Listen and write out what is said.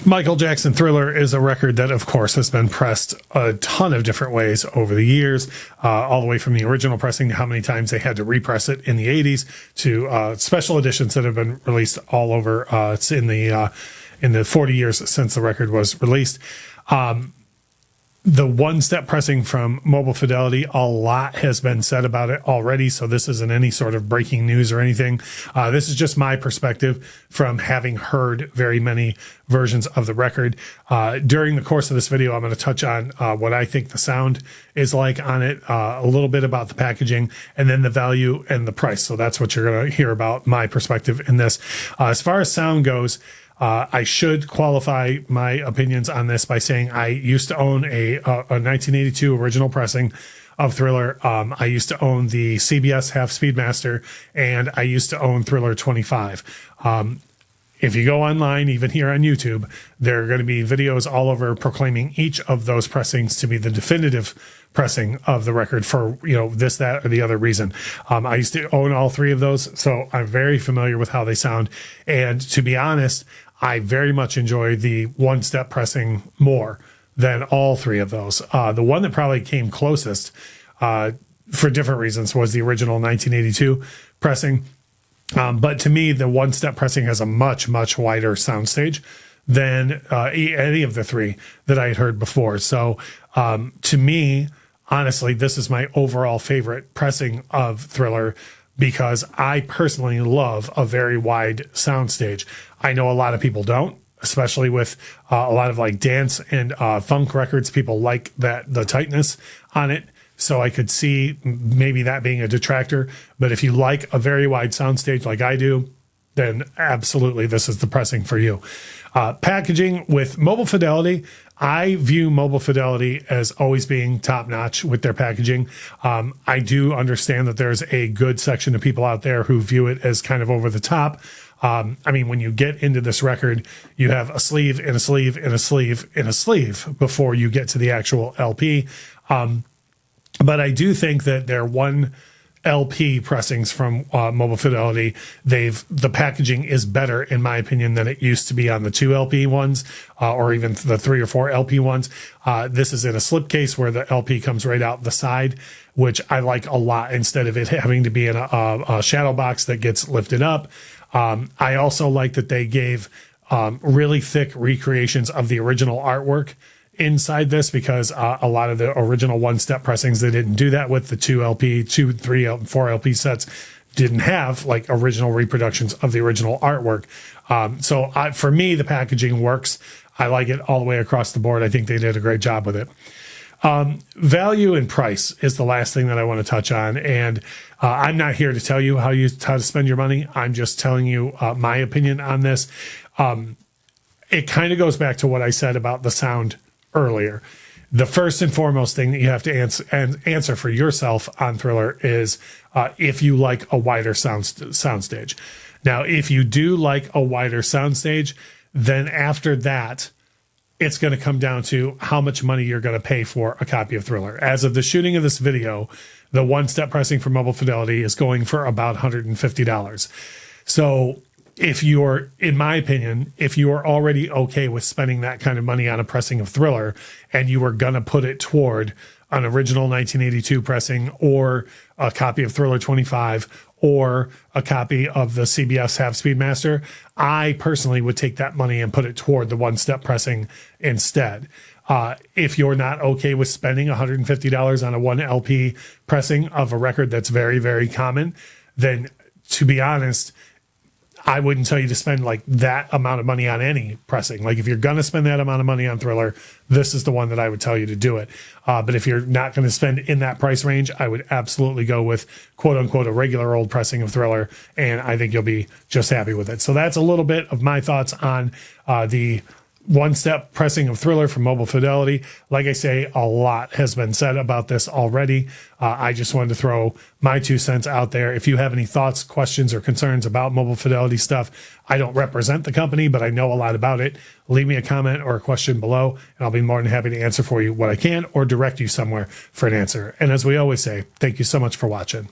Michael Jackson Thriller is a record that, of course, has been pressed a ton of different ways over the years, all the way from the original pressing to how many times they had to repress it in the 80s to special editions that have been released all over in the 40 years since the record was released. The one-step pressing from Mobile Fidelity, a lot has been said about it already, so this isn't any sort of breaking news or anything. This is just my perspective from having heard very many versions of the record. During the course of this video, I'm going to touch on what I think the sound is like on it, a little bit about the packaging, and then the value and the price. So that's what you're going to hear about my perspective in this. As far as sound goes, I should qualify my opinions on this by saying I used to own a 1982 original pressing of Thriller. I used to own the CBS Half Speedmaster, and I used to own Thriller 25. If you go online, even here on YouTube, there are going to be videos all over proclaiming each of those pressings to be the definitive pressing of the record for, this, that, or the other reason. I used to own all three of those, so I'm very familiar with how they sound. And to be honest, I very much enjoy the one-step pressing more than all three of those. The one that probably came closest, for different reasons, was the original 1982 pressing. But to me, the one-step pressing has a much, much wider soundstage than any of the three that I had heard before. So to me, honestly, this is my overall favorite pressing of Thriller because I personally love a very wide soundstage. I know a lot of people don't, especially with a lot of like dance and funk records. People like the tightness on it. So I could see maybe that being a detractor. But if you like a very wide soundstage like I do, then absolutely this is the pressing for you. Packaging with Mobile Fidelity, I view Mobile Fidelity as always being top-notch with their packaging. I do understand that there's a good section of people out there who view it as kind of over the top. When you get into this record, you have a sleeve and a sleeve and a sleeve and a sleeve before you get to the actual LP. But I do think that their one LP pressings from Mobile Fidelity, the packaging is better, in my opinion, than it used to be on the 2 LP ones, or even the 3 or 4 LP ones. This is in a slipcase where the LP comes right out the side, which I like a lot, instead of it having to be in a shadow box that gets lifted up. I also like that they gave really thick recreations of the original artwork inside this, because a lot of the original one-step pressings, they didn't do that with. The 2 LP, 2, 3, 4 LP sets didn't have like original reproductions of the original artwork. For me, the packaging works. I like it all the way across the board. I think they did a great job with it. Value and price is the last thing that I want to touch on. And I'm not here to tell you how to spend your money. I'm just telling you my opinion on this. It kind of goes back to what I said about the sound earlier. The first and foremost thing that you have to answer for yourself on Thriller is if you like a wider soundstage. Now, if you do like a wider soundstage, then after that, it's going to come down to how much money you're going to pay for a copy of Thriller. As of the shooting of this video, the one-step pressing for Mobile Fidelity is going for about $150. So if you're, in my opinion, if you are already okay with spending that kind of money on a pressing of Thriller, and you were going to put it toward an original 1982 pressing, or a copy of Thriller 25, or a copy of the CBS Half Speedmaster, I personally would take that money and put it toward the one-step pressing instead. If you're not okay with spending $150 on a 1 LP pressing of a record that's very, very common, then to be honest, I wouldn't tell you to spend like that amount of money on any pressing. Like if you're going to spend that amount of money on Thriller, this is the one that I would tell you to do it. But if you're not going to spend in that price range, I would absolutely go with quote unquote a regular old pressing of Thriller. And I think you'll be just happy with it. So that's a little bit of my thoughts on the one-step pressing of Thriller from Mobile Fidelity. Like I say, a lot has been said about this already. I just wanted to throw my 2 cents out there. If you have any thoughts, questions, or concerns about Mobile Fidelity stuff, I don't represent the company, but I know a lot about it. Leave me a comment or a question below, and I'll be more than happy to answer for you what I can, or direct you somewhere for an answer. And as we always say, thank you so much for watching.